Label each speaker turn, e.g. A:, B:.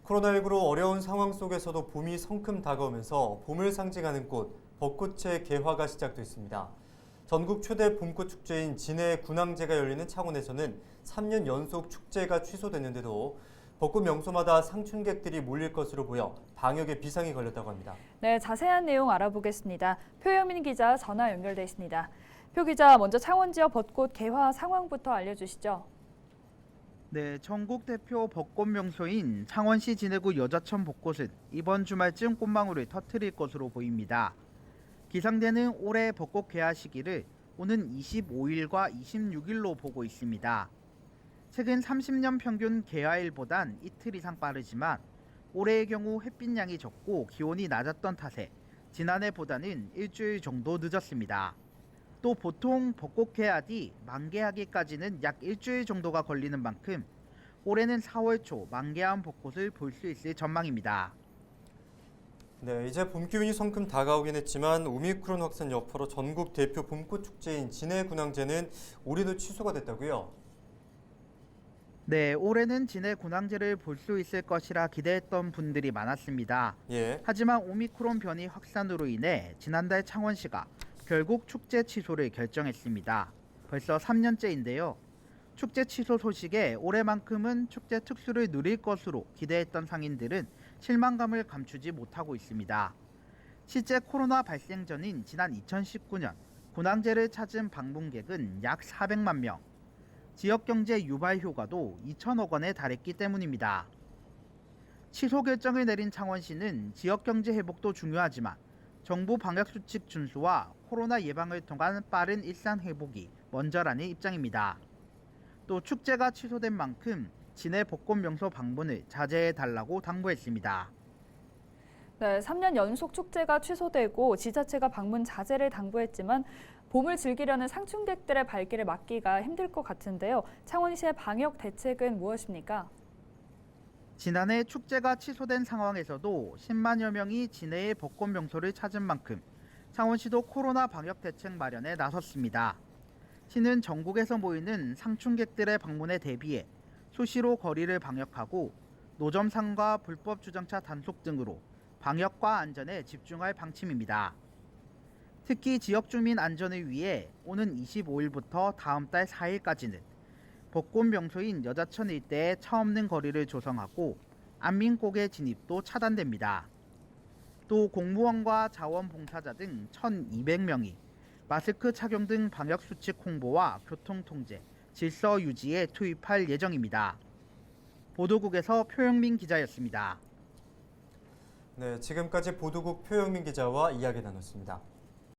A: 코로나19로 어려운 상황 속에서도 봄이 성큼 다가오면서 봄을 상징하는 꽃, 벚꽃의 개화가 시작됐습니다. 전국 최대 봄꽃 축제인 진해 군항제가 열리는 창원에서는 3년 연속 축제가 취소됐는데도 벚꽃 명소마다 상춘객들이 몰릴 것으로 보여 방역에 비상이 걸렸다고 합니다.
B: 네, 자세한 내용 알아보겠습니다. 표영민 기자 전화 연결돼 있습니다. 표 기자, 먼저 창원 지역 벚꽃 개화 상황부터 알려주시죠.
C: 네, 전국 대표 벚꽃 명소인 창원시 진해구 여자천 벚꽃은 이번 주말쯤 꽃망울을 터뜨릴 것으로 보입니다. 기상대는 올해 벚꽃 개화 시기를 오는 25일과 26일로 보고 있습니다. 최근 30년 평균 개화일보단 이틀 이상 빠르지만 올해의 경우 햇빛량이 적고 기온이 낮았던 탓에 지난해보다는 일주일 정도 늦었습니다. 또 보통 벚꽃 개화 뒤 만개하기까지는 약 일주일 정도가 걸리는 만큼 올해는 4월 초 만개한 벚꽃을 볼 수 있을 전망입니다.
A: 네, 이제 봄 기운이 성큼 다가오긴 했지만 오미크론 확산 여파로 전국 대표 봄꽃 축제인 진해 군항제는 올해도 취소가 됐다고요?
C: 네, 올해는 진해 군항제를 볼 수 있을 것이라 기대했던 분들이 많았습니다.
A: 예.
C: 하지만 오미크론 변이 확산으로 인해 지난달 창원시가 결국 축제 취소를 결정했습니다. 벌써 3년째인데요. 축제 취소 소식에 올해만큼은 축제 특수를 누릴 것으로 기대했던 상인들은 실망감을 감추지 못하고 있습니다. 실제 코로나 발생 전인 지난 2019년 군항제를 찾은 방문객은 약 400만 명. 지역경제 유발 효과도 2천억 원에 달했기 때문입니다. 취소 결정을 내린 창원시는 지역경제 회복도 중요하지만 정부 방역수칙 준수와 코로나 예방을 통한 빠른 일상 회복이 먼저라는 입장입니다. 또 축제가 취소된 만큼 진해 벚꽃 명소 방문을 자제해달라고 당부했습니다.
B: 네, 3년 연속 축제가 취소되고 지자체가 방문 자제를 당부했지만 봄을 즐기려는 상춘객들의 발길을 막기가 힘들 것 같은데요. 창원시의 방역 대책은 무엇입니까?
C: 지난해 축제가 취소된 상황에서도 10만여 명이 진해의 벚꽃 명소를 찾은 만큼 창원시도 코로나 방역 대책 마련에 나섰습니다. 시는 전국에서 모이는 상춘객들의 방문에 대비해 수시로 거리를 방역하고 노점상과 불법 주정차 단속 등으로 방역과 안전에 집중할 방침입니다. 특히 지역 주민 안전을 위해 오는 25일부터 다음 달 4일까지는 벚꽃 명소인 여자천 일대에 차 없는 거리를 조성하고 안민곡의 진입도 차단됩니다. 또 공무원과 자원봉사자 등 1,200명이 마스크 착용 등 방역수칙 홍보와 교통통제, 질서 유지에 투입할 예정입니다. 보도국에서 표영민 기자였습니다.
A: 네, 지금까지 보도국 표영민 기자와 이야기 나눴습니다.